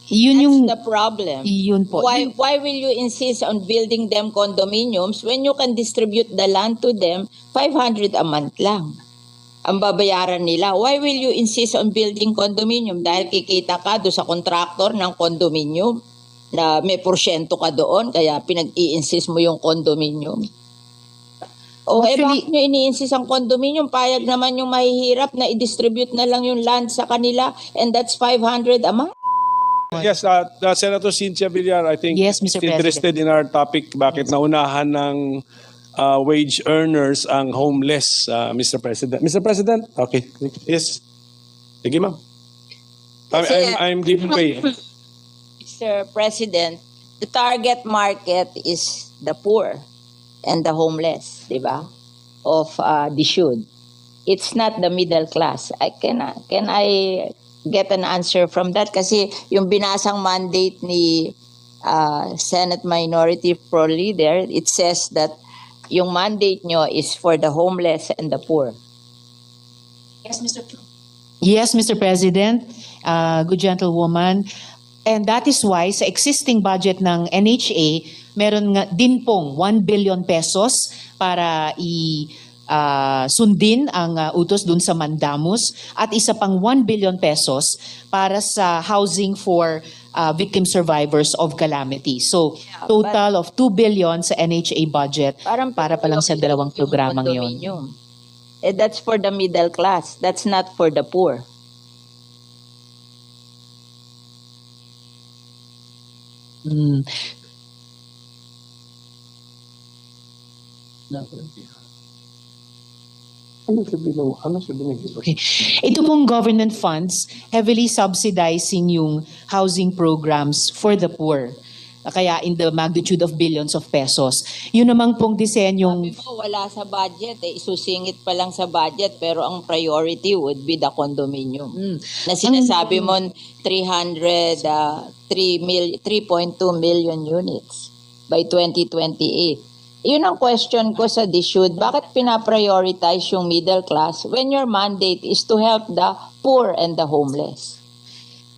Yun That's yung, the problem. yun po. Why will you insist on building them condominiums when you can distribute the land to them 500 a month lang? Ang babayaran nila. Why will you insist on building condominium? Dahil kikita ka doon sa contractor ng condominium na may porsyento ka doon, kaya pinag-i-insist mo yung condominium. O Actually, bakit nyo ini-insist ang condominium? Payag naman yung mahihirap na i-distribute na lang yung land sa kanila, and that's 500 a month. Yes, Senator Cynthia Villar, I think Yes, Mr. is interested in our topic. Bakit naunahan ng wage earners ang homeless, Mr. President? Mr. President? Okay. Yes. Sige, ma'am. I'm giving way. Mr. President, the target market is the poor and the homeless, di ba? Of the DSUD. It's not the middle class. Can I get an answer from that? Kasi yung binasang mandate ni Senate Minority Pro Leader, it says that yung mandate nyo is for the homeless and the poor. yes, Mr. President, good gentlewoman. And that is why sa existing budget ng NHA, meron nga din pong 1 billion pesos para sundin ang utos dun sa Mandamus at isa pang 1 billion pesos para sa housing for victim survivors of calamity. So, Yeah, total of 2 billion sa NHA budget Parang para pa lang sa dalawang yung programang yon. condominium. That's for the middle class. That's not for the poor. Mm. Okay. Ito pong government funds heavily subsidizing yung housing programs for the poor. Kaya in the magnitude of billions of pesos. Yun namang pong disenyong Sabi mo, wala sa budget. Isusingit pa lang sa budget, pero ang priority would be the condominium. Na sinasabi mo, 3.2 million units by 2028. Yun ang question ko sa DSUD. Bakit pinaprioritize yung middle class when your mandate is to help the poor and the homeless?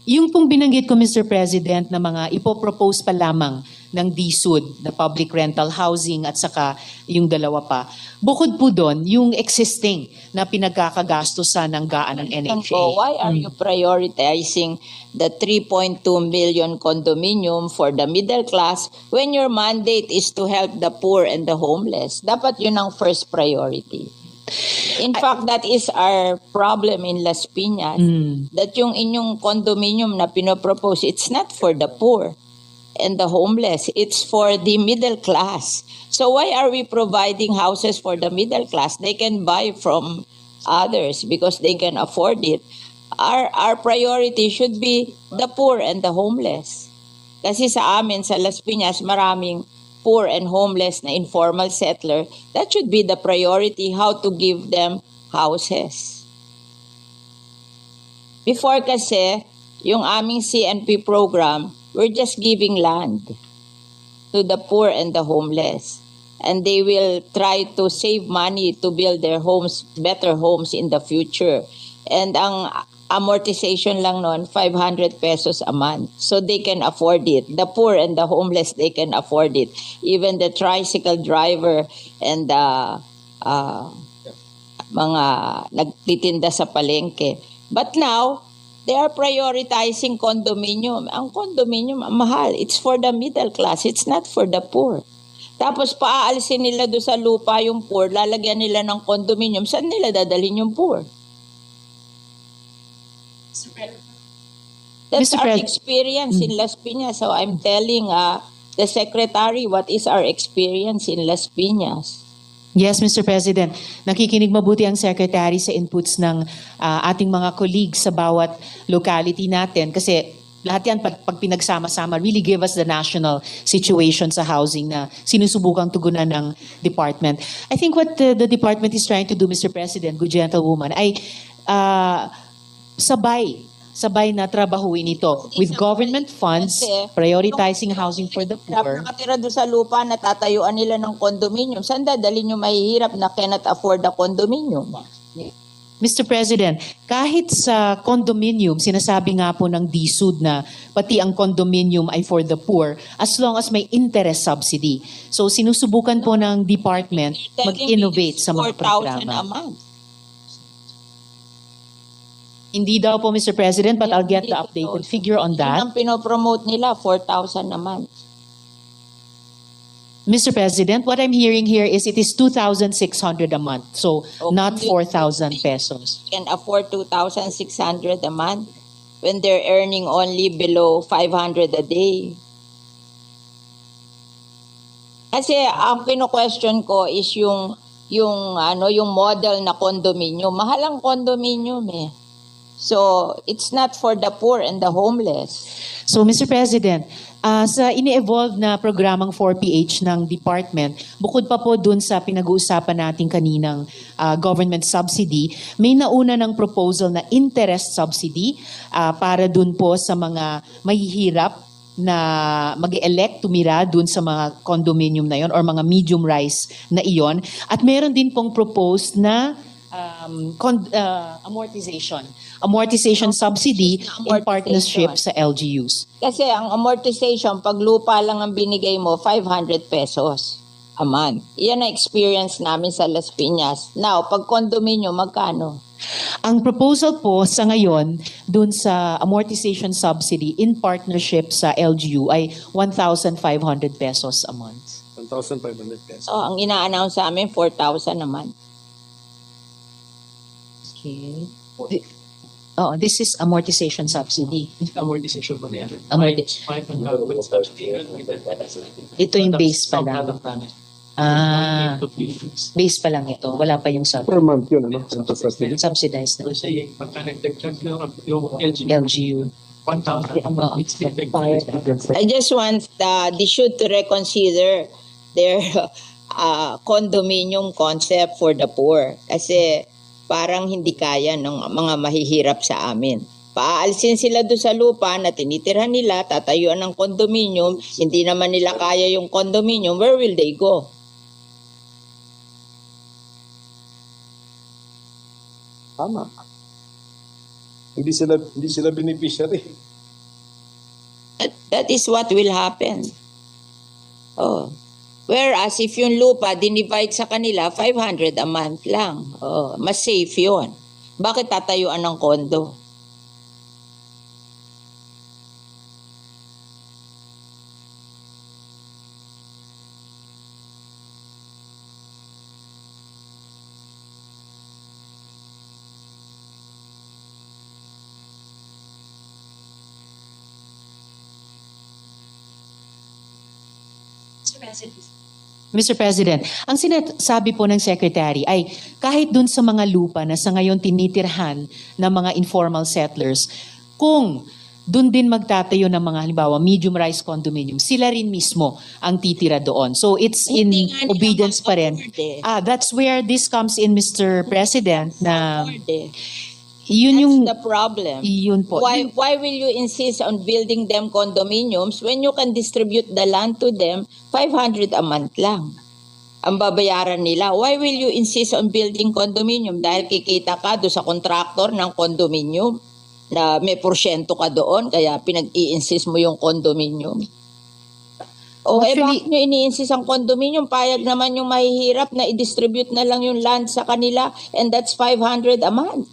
yung pong binanggit ko, Mr. President, na mga ipopropose pa lamang ng DSUD, na public rental housing at saka yung dalawa pa. Bukod po doon, yung existing na pinagkakagastusan ng gaan ng NHA. So why are you prioritizing the 3.2 million condominium for the middle class when your mandate is to help the poor and the homeless? Dapat yun ang first priority. In fact, that is our problem in Las Piñas. That yung inyong condominium na pinopropose, it's not for the poor and the homeless. It's for the middle class. So why are we providing houses for the middle class? They can buy from others because they can afford it. Our priority should be the poor and the homeless. Kasi sa amin, sa Las Piñas, maraming poor and homeless na informal settler. That should be the priority, how to give them houses. Before kasi, yung aming CNP program, we're just giving land to the poor and the homeless. And they will try to save money to build their homes, better homes in the future. And ang amortization lang noon, 500 pesos a month. So they can afford it. The poor and the homeless, they can afford it. Even the tricycle driver and the mga nagtitinda sa palengke. But now, they are prioritizing condominium. Ang condominium, mahal. It's for the middle class. It's not for the poor. Tapos paaalisin nila doon sa lupa yung poor, lalagyan nila ng condominium. Saan nila dadalhin yung poor? That's Mr. our Pres- experience in Las Piñas. So I'm telling the secretary what is our experience in Las Piñas. Yes, Mr. President. Nakikinig mabuti ang Secretary sa inputs ng ating mga colleagues sa bawat locality natin. Kasi lahat yan, pag pinagsama-sama, really give us the national situation sa housing na sinusubukang tugunan ng department. I think what the department is trying to do, Mr. President, good gentlewoman, ay sabay na trabahuin ito with government funds, prioritizing housing for the poor. Nakatira doon sa lupa na tatayuan nila ng condominium. Saan dadalhin yung mahihirap na cannot afford the condominium? Mr. President, kahit sa condominium, sinasabi nga po ng DSUD na pati ang condominium ay for the poor as long as may interest subsidy. So sinusubukan po ng department mag-innovate sa mga 4,000 a programa. month. Hindi daw po, Mr. President, but I'll get the updated figure on Yun that. ang pinopromote nila, 4,000 a month. Mr. President, what I'm hearing here is it is 2,600 a month, so not 4,000 pesos. Can afford 2,600 a month when they're earning only below 500 a day. Kasi ang kino-question ko is yung model na condominium. Mahal ang condominium eh. So, it's not for the poor and the homeless. So, Mr. President, sa ini-evolve na programang 4PH ng department, bukod pa po dun sa pinag-uusapan natin kaninang government subsidy, may nauna ng proposal na interest subsidy para dun po sa mga mahihirap na mag-elect tumira dun sa mga condominium na yon or mga medium rise na iyon. At meron din pong proposed na amortization subsidy in partnership sa LGUs. Kasi ang amortization, pag lupa lang ang binigay mo, 500 pesos a month. Iyan ang experience namin sa Las Piñas. Now, pag condominium, magkano? Ang proposal po sa ngayon dun sa amortization subsidy in partnership sa LGU ay 1,500 pesos a month. 1,500 pesos. So, ang ina-announce sa amin, 4,000 a month. Okay. This is amortization subsidy. Amortization pa niya. Ito yung base pa lang. Base pa lang ito. Wala pa yung Per month yun, ano? subsidized na. Kasi pagka nagdagdag yung LGU. 1,000. I just want the should to reconsider their condominium concept for the poor. Kasi parang hindi kaya ng mga mahihirap sa amin. Paalisin sila doon sa lupa na tinitirhan nila, tatayuan ng condominium, hindi naman nila kaya yung condominium, where will they go? Tama. Hindi sila beneficiary. That is what will happen. Oh. Whereas if yung lupa dinivide sa kanila 500 a month lang. Oh, mas safe 'yon. Bakit tatayuan ng kondo? Mr. President, ang sinasabi po ng Secretary ay kahit dun sa mga lupa na sa ngayon tinitirhan ng mga informal settlers, kung dun din magtatayo ng mga halimbawa medium-rise condominium, sila rin mismo ang titira doon. So it's in Hindi nga nila obedience pa rin. ma-afford eh. That's where this comes in, Mr. President, na Afford eh. yun yung That's the problem. yun po. Why will you insist on building them condominiums when you can distribute the land to them 500 a month lang? Ang babayaran nila. Why will you insist on building condominium? Dahil kikita ka do sa contractor ng condominium na may porsyento ka doon kaya pinag-i-insist mo yung condominium. O Actually, bakit nyo ini-insist ang condominium? Payag naman yung mahihirap na i-distribute na lang yung land sa kanila and that's 500 a month.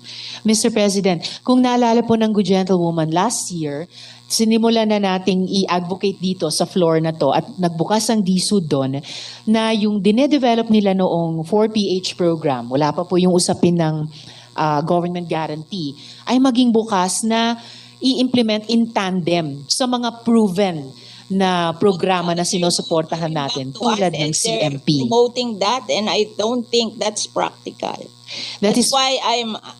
Mr. President, kung naalala po ng Good Gentlewoman last year, sinimula na nating i-advocate dito sa floor na to at nagbukas ang DSUD doon na yung dinedevelop nila noong 4PH program, wala pa po yung usapin ng government guarantee, ay maging bukas na i-implement in tandem sa mga proven na programa na sinusuportahan natin tulad ng CMP. Promoting that and I don't think that's practical. That That's is why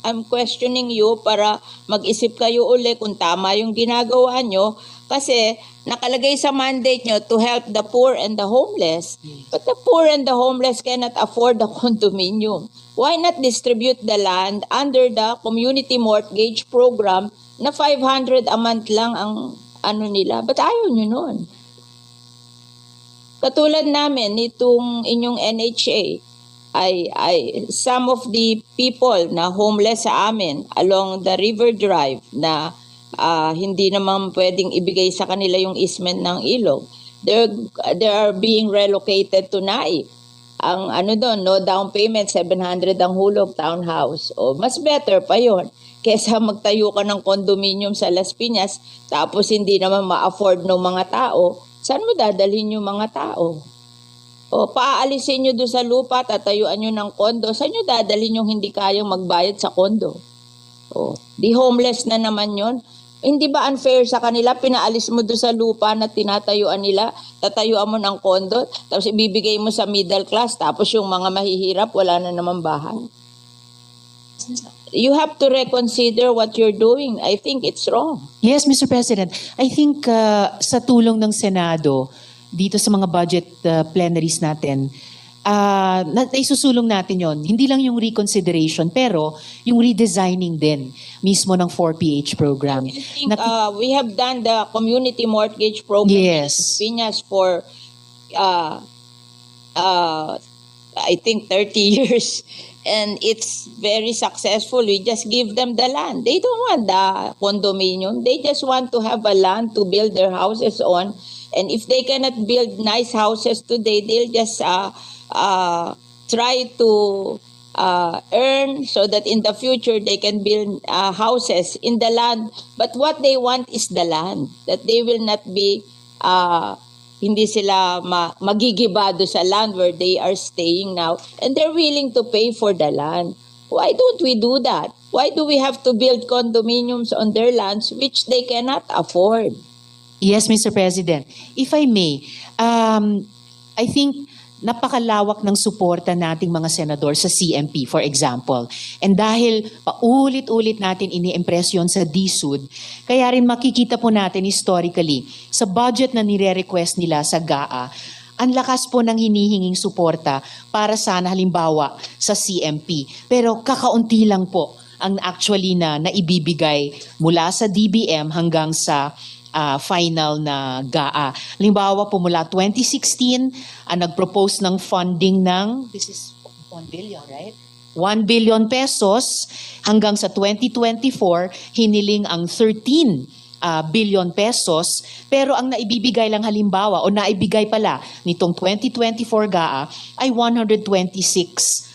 I'm questioning you para mag-isip kayo uli kung tama yung ginagawa nyo kasi nakalagay sa mandate nyo to help the poor and the homeless. But the poor and the homeless cannot afford the condominium. Why not distribute the land under the community mortgage program na 500 a month lang ang ano nila? Ba't ayaw nyo nun? Katulad namin, itong inyong NHA, some of the people na homeless sa amin along the river drive na hindi naman pwedeng ibigay sa kanila yung easement ng ilog, they are being relocated to Naik. Ang ano doon, no down payment, 700 ang hulog, townhouse. O mas better pa yon kesa magtayo ka ng condominium sa Las Piñas tapos hindi naman ma-afford ng mga tao. Saan mo dadalhin yung mga tao? O paaalisin nyo doon sa lupa, tatayuan nyo ng kondo. Saan nyo dadalhin yung hindi kayang magbayad sa kondo? O, di homeless na naman yon. Hindi ba unfair sa kanila? Pinaalis mo doon sa lupa na tinatayuan nila, tatayuan mo ng kondo, tapos ibibigay mo sa middle class, tapos yung mga mahihirap, wala na naman bahay. You have to reconsider what you're doing. I think it's wrong. Yes, Mr. President. I think sa tulong ng Senado, dito sa mga budget plenaries natin, naisusulong natin yon. Hindi lang yung reconsideration, pero yung redesigning din mismo ng 4PH program. I think we have done the community mortgage program in Yes. Piñas for I think 30 years, and it's very successful. We just give them the land. They don't want the condominium. They just want to have a land to build their houses on. And if they cannot build nice houses today, they'll just try to earn so that in the future they can build houses in the land. But what they want is the land, that they will not be hindi sila magigibado sa land where they are staying now, and they're willing to pay for the land. Why don't we do that? Why do we have to build condominiums on their lands which they cannot afford? Yes, Mr. President. If I may, I think napakalawak ng suporta nating mga senador sa CMP, for example. And dahil paulit-ulit natin ini-impress yun sa DSUD, kaya rin makikita po natin historically, sa budget na nire-request nila sa GAA, ang lakas po ng hinihinging suporta para sana halimbawa sa CMP. Pero kakaunti lang po ang actually na naibibigay mula sa DBM hanggang sa final na GAA. Halimbawa po mula 2016, nag-propose ng funding ng, this is 1 billion, right? 1 billion pesos hanggang sa 2024, hiniling ang 13 billion pesos, pero ang naibibigay lang halimbawa o naibigay pala nitong 2024 GAA ay 126.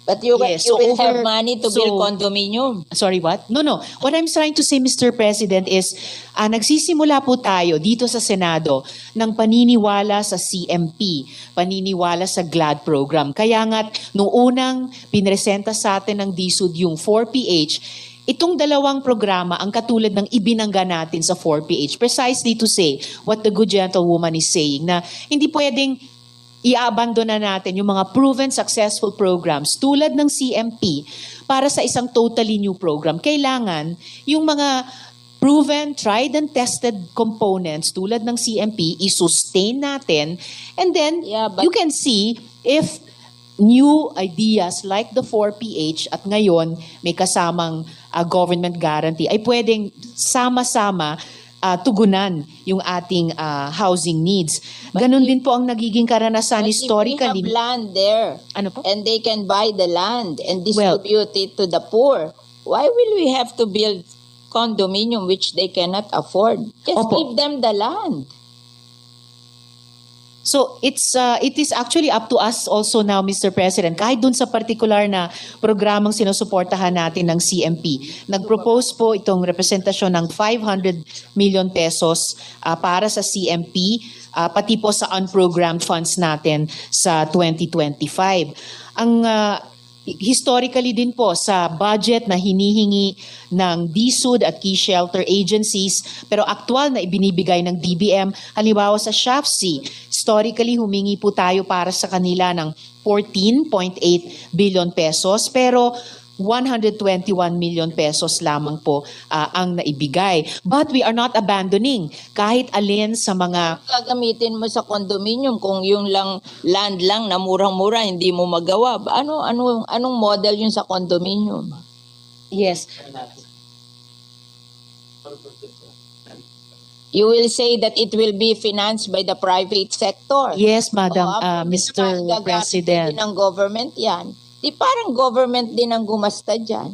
But you Yes, you so will have over- money to build condominium. Sorry, what? No. What I'm trying to say, Mr. President, is nagsisimula po tayo dito sa Senado ng paniniwala sa CMP, paniniwala sa GLAD program. Kaya nga't nung unang pinresenta sa atin ng DSUD yung 4PH, itong dalawang programa ang katulad ng ibinangga natin sa 4PH, precisely to say what the good gentlewoman is saying, na hindi pwedeng i-abandona natin yung mga proven successful programs tulad ng CMP para sa isang totally new program. Kailangan yung mga proven, tried and tested components tulad ng CMP, i-sustain natin, and then Yeah, but- you can see if new ideas like the 4PH at ngayon may kasamang government guarantee ay pwedeng sama-sama tugunan yung ating housing needs. Ganon din po ang nagiging karanasan But historically. if we have land there, Ano po? and they can buy the land and Well- distribute it to the poor, why will we have to build condominium which they cannot afford? Just Opo. give them the land. So it is actually up to us also now, Mr. President, kahit dun sa particular na programang sinusuportahan natin ng CMP. Nag-propose po itong representasyon ng 500 million pesos para sa CMP, pati po sa unprogrammed funds natin sa 2025. Ang historically din po sa budget na hinihingi ng DSUD at key shelter agencies, pero aktual na ibinibigay ng DBM, halimbawa sa SHAFC, historically humingi po tayo para sa kanila ng 14.8 billion pesos, pero 121 million pesos lamang po ang naibigay. But we are not abandoning kahit alin sa mga Gagamitin mo sa condominium kung yung lang land lang na murang-mura hindi mo magawa. Anong model yun sa condominium? yes. You will say that it will be financed by the private sector. Yes, Madam, Mr. Mr. President. Din ng government yan. Di parang government din ang gumasta dyan.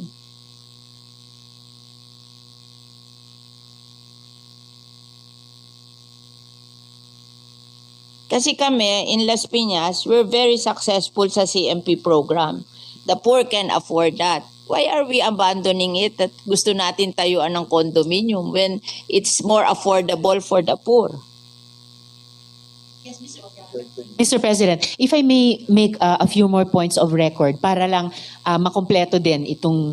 Kasi kami, in Las Piñas, we're very successful sa CMP program. The poor can afford that. Why are we abandoning it at gusto natin tayuan ng condominium when it's more affordable for the poor? Mr. President, if I may make a few more points of record para lang makompleto din itong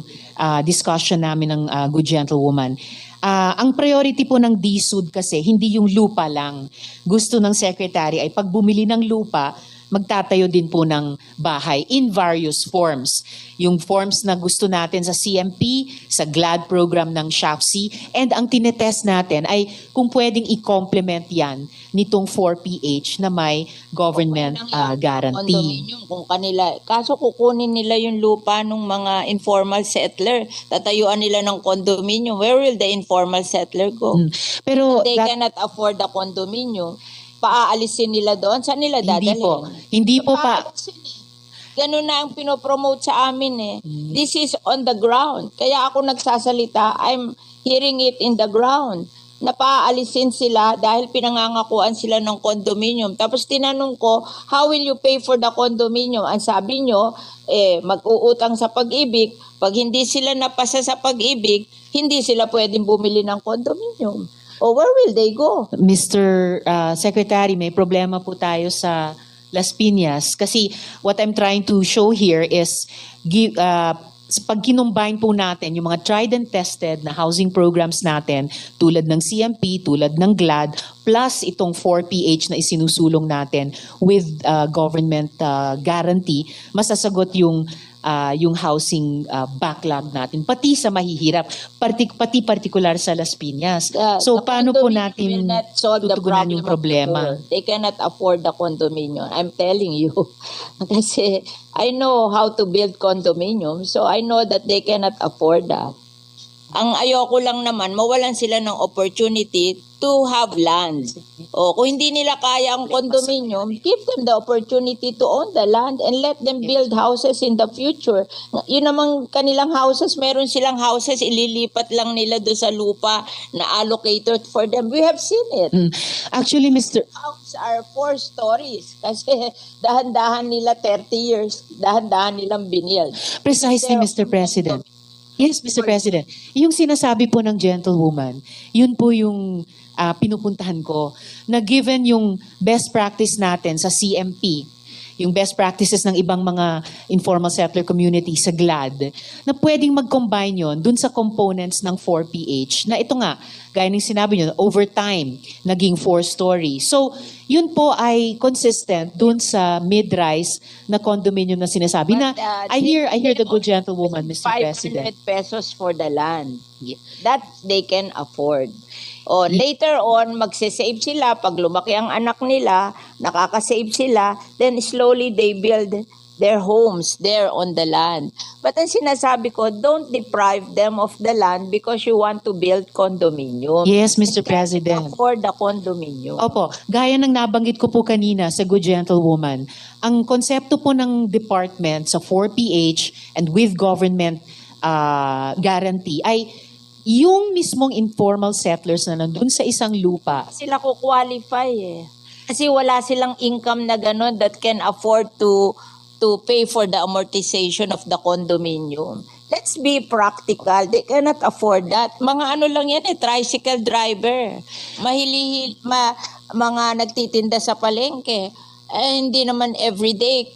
discussion namin ng good gentlewoman. Ang priority po ng DSUD kasi hindi yung lupa lang. Gusto ng Secretary ay pag bumili ng lupa, magtatayo din po ng bahay in various forms. Yung forms na gusto natin sa CMP, sa GLAD program ng SHAFC, and ang tinetest natin ay kung pwedeng i-complement yan nitong 4PH na may government guarantee. Condominium kung kanila. Kaso kukunin nila yung lupa ng mga informal settler. Tatayuan nila ng condominium. Where will the informal settler go? Pero They cannot afford the condominium. Paaalisin nila doon. Saan nila dadalhin? Hindi po pa. Ganun na ang pinopromote sa amin eh. This is on the ground. Kaya ako nagsasalita, I'm hearing it in the ground. Napaalisin sila dahil pinangangakuan sila ng condominium. Tapos tinanong ko, how will you pay for the condominium? Ang sabi nyo, mag-uutang sa Pag-ibig. Pag hindi sila napasa sa Pag-ibig, hindi sila pwedeng bumili ng condominium. O where will they go? Mr. Secretary, may problema po tayo sa Las Piñas kasi what I'm trying to show here is pag kinumbine po natin yung mga tried and tested na housing programs natin tulad ng CMP, tulad ng GLAD, plus itong 4PH na isinusulong natin with government guarantee, masasagot yung housing backlog natin, pati sa mahihirap, pati particular sa Las Piñas. So, paano po natin tutugunan yung problema? They cannot afford the condominium. I'm telling you. Kasi I know how to build condominium, so I know that they cannot afford that. Ang ayoko lang naman, mawalan sila ng opportunity to have land. O kung hindi nila kaya ang condominium, give them the opportunity to own the land and let them build houses in the future. Yun namang kanilang houses, meron silang houses, ililipat lang nila doon sa lupa na allocated for them. We have seen it. Actually, Mr. Houses are 4 stories kasi dahan-dahan nila 30 years, dahan-dahan nilang binild. Precisely, Mr. President. Yes, Mr. President. Yung sinasabi po ng gentlewoman, yun po yung pinupuntahan ko, na given yung best practice natin sa CMP, yung best practices ng ibang mga informal settler community sa GLAD, na pwedeng mag-combine yon dun sa components ng 4PH, na ito nga, gaya ng sinabi nyo, over time, naging 4-story. So, yun po ay consistent dun sa mid-rise na condominium na sinasabi na, I hear the good gentlewoman, Mr. President. 500 pesos for the land. That they can afford. O later on, magsisave sila. Pag lumaki ang anak nila, nakakasave sila, then slowly they build their homes there on the land. But ang sinasabi ko, don't deprive them of the land because you want to build condominium. Yes, Mr. President. For the condominium. Opo, gaya ng nabanggit ko po kanina sa good gentlewoman, ang konsepto po ng department sa 4PH and with government guarantee ay yung mismong informal settlers na nandun sa isang lupa. Sila ko qualify eh. Kasi wala silang income na gano'n that can afford to pay for the amortization of the condominium. Let's be practical. They cannot afford that. Mga ano lang yan tricycle driver. Mga nagtitinda sa palengke. Hindi naman everyday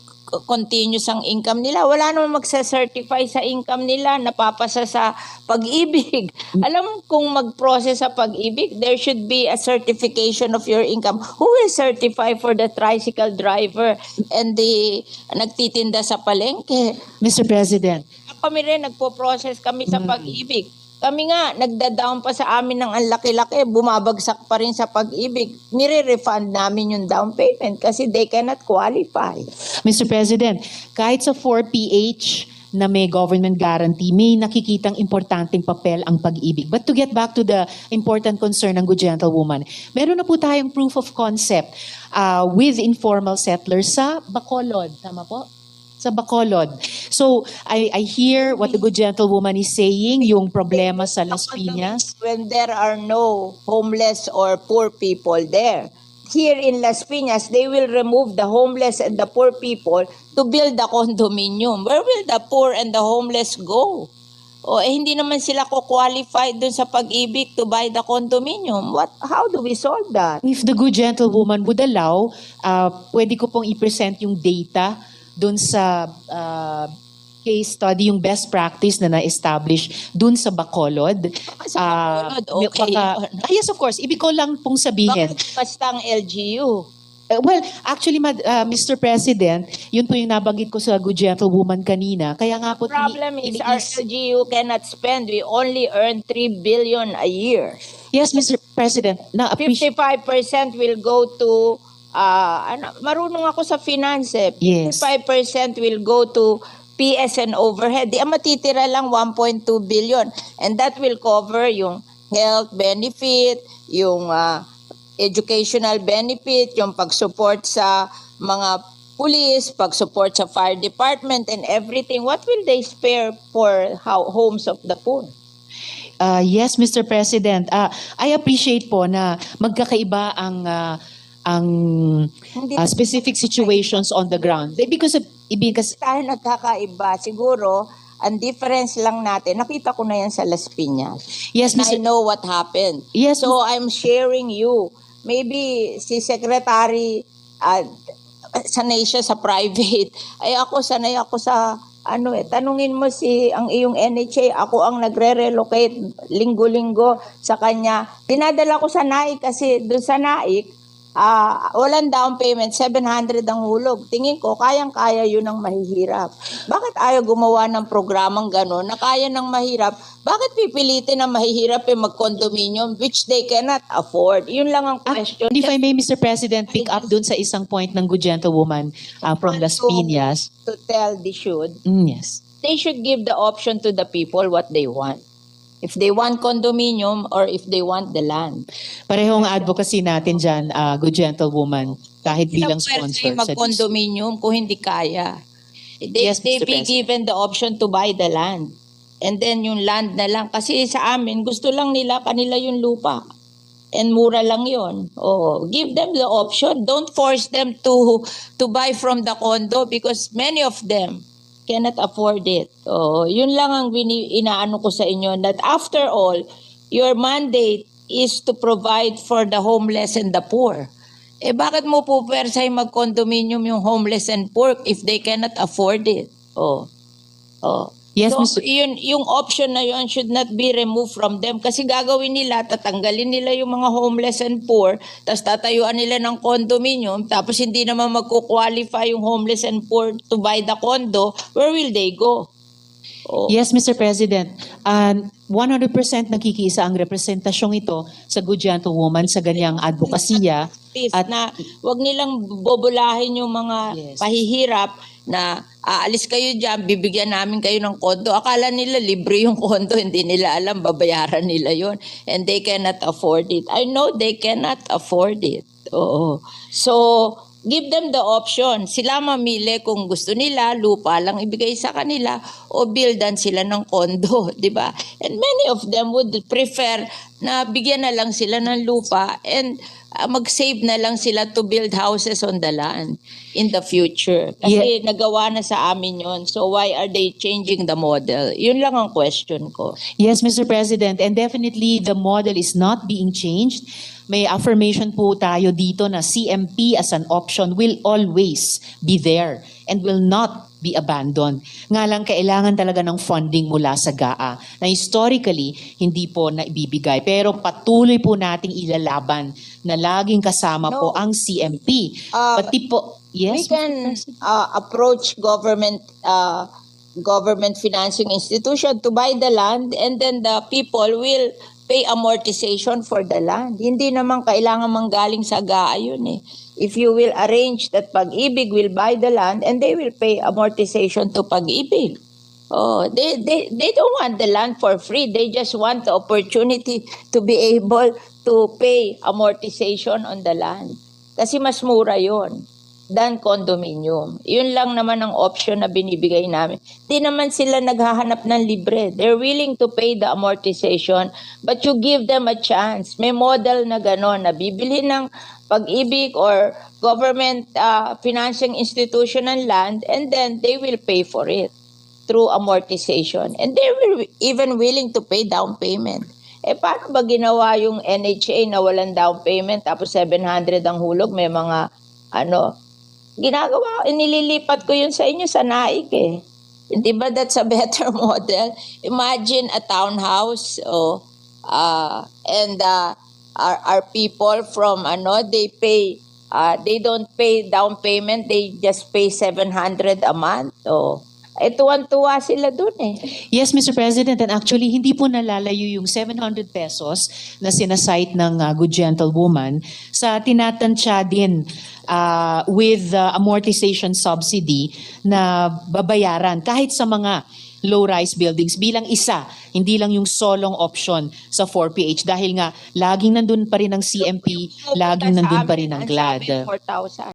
continuous ang income nila. Wala naman magsa-certify sa income nila, napapasa sa Pag-ibig. Alam kung mag-process sa Pag-ibig, there should be a certification of your income. Who will certify for the tricycle driver and the nagtitinda sa palengke? Mr. President. Kami rin, nagpo-process kami sa Pag-ibig. Kami nga, nagda-down pa sa amin ng ang laki-laki, bumabagsak pa rin sa Pag-ibig. Nire-refund namin yung down payment kasi they cannot qualify. Mr. President, kahit sa 4PH na may government guarantee, may nakikitang importanteng papel ang pag-ibig. But to get back to the important concern ng good gentlewoman, meron na po tayong proof of concept with informal settlers sa Bacolod. Tama po? Sa Bacolod. So, I hear what the good gentlewoman is saying, yung problema sa Las Piñas. When there are no homeless or poor people there. Here in Las Piñas, they will remove the homeless and the poor people to build the condominium. Where will the poor and the homeless go? O hindi naman sila qualified dun sa pag-ibig to buy the condominium. How do we solve that? If the good gentlewoman would allow, pwede ko pong i-present yung data dun sa case study, yung best practice na na-establish dun sa Bacolod. Sa Bacolod, okay. Yes, of course. Ibig ko lang pong sabihin. Bakit basta ang LGU? Well, actually, Mr. President, yun po yung nabanggit ko sa good gentlewoman kanina. Kaya nga po, Problem is our LGU cannot spend. We only earn 3 billion a year. Yes, Mr. President. 55% will go to marunong ako sa finance. Yes. 55% will go to PS and overhead. Di matitira lang 1.2 billion. And that will cover yung health benefit, yung educational benefit, yung pag-support sa mga police, pag-support sa fire department and everything. What will they spare for homes of the poor? Yes, Mr. President. I appreciate po na magkakaiba ang specific situations on the ground. Because Tayo nagkakaiba. Siguro, ang difference lang natin, nakita ko na yan sa Las Piñas. Yes, And I Mr. know what happened. Yes, So, I'm sharing you. Maybe si Secretary, sanay siya sa private. Ay ako, sanay ako sa, tanungin mo ang iyong NHA, ako ang nagre-relocate linggo-linggo sa kanya. Dinadala ko sa NAIC kasi doon sa NAIC, walang down payment, 700 ang hulog. Tingin ko, kayang-kaya yun ang mahihirap. Bakit ayaw gumawa ng programang gano'n na kaya ng mahirap? Bakit pipilitin ang mahihirap mag-condominium which they cannot afford? Yun lang ang question. If I may, Mr. President, pick up dun sa isang point ng good gentlewoman from Las Piñas. To tell the should, Yes. they should give the option to the people what they want. If they want condominium or if they want the land. Parehong advocacy natin dyan, good gentlewoman, kahit bilang sponsor. Mag-condominium kung hindi kaya. They Yes, Mr. be President. given the option to buy the land. And then yung land na lang. Kasi sa amin, gusto lang nila, kanila yung lupa. And mura lang yon. Oh, give them the option. Don't force them to buy from the condo because many of them cannot afford it. Oh, yun lang ang inaano ko sa inyo that after all, your mandate is to provide for the homeless and the poor. Bakit mo po persay mag-condominium yung homeless and poor if they cannot afford it? Oh. Yes, So, Mr. yung option na yun should not be removed from them kasi gagawin nila, tatanggalin nila yung mga homeless and poor, tapos tatayuan nila ng condominium, tapos hindi naman magkukwalify yung homeless and poor to buy the condo, where will they go? Oh. Yes, Mr. President. 100% nakikiisa ang representasyong ito sa good gentlewoman sa ganyang advokasya. At na wag nilang bobolahin yung mga Yes. pahihirap na aalis kayo dyan, bibigyan namin kayo ng kondo. Akala nila libre yung kondo, hindi nila alam, babayaran nila yon and they cannot afford it. I know they cannot afford it. Oo. So, give them the option. Sila mamili kung gusto nila, lupa lang ibigay sa kanila o buildan sila ng kondo, di ba? And many of them would prefer na bigyan na lang sila ng lupa and mag-save na lang sila to build houses on the land in the future. Kasi nagawa na sa amin yon. So why are they changing the model? Yun lang ang question ko. Yes, Mr. President, and definitely the model is not being changed. May affirmation po tayo dito na CMP as an option will always be there and will not be abandoned. Nga lang kailangan talaga ng funding mula sa GAA na historically hindi po naibibigay. Pero patuloy po nating ilalaban na laging kasama po ang CMP. Pati po, yes? We can approach government financing institution to buy the land and then the people will pay amortization for the land. Hindi naman kailangan manggaling sa GAA yun eh. If you will arrange that Pag-ibig will buy the land and they will pay amortization to Pag-ibig. Oh, they don't want the land for free. They just want the opportunity to be able to pay amortization on the land. Kasi mas mura yon than condominium. Yun lang naman ang option na binibigay namin. Di naman sila naghahanap ng libre. They're willing to pay the amortization, but you give them a chance. May model na gano'n, na bibili ng Pag-ibig or government financing institution ng land, and then they will pay for it through amortization. And they will even willing to pay down payment. Eh, paano ba ginawa yung NHA na walang down payment, tapos 700 ang hulog, may mga, ginagawa, inililipat ko yun sa inyo sa naik eh. Hindi ba that's a better model? Imagine a townhouse, and our people from, they pay, they don't pay down payment, they just pay 700 a month. Tuwan-tuwa sila dun eh. Yes, Mr. President, and actually hindi po nalalayo yung 700 pesos na sinasite ng Good Gentlewoman sa tinatansya din with amortization subsidy na babayaran kahit sa mga low-rise buildings bilang isa, hindi lang yung solong option sa 4PH dahil nga laging nandun pa rin ang CMP, laging nandun pa rin ang GLAD. Ang sabi, 4,000.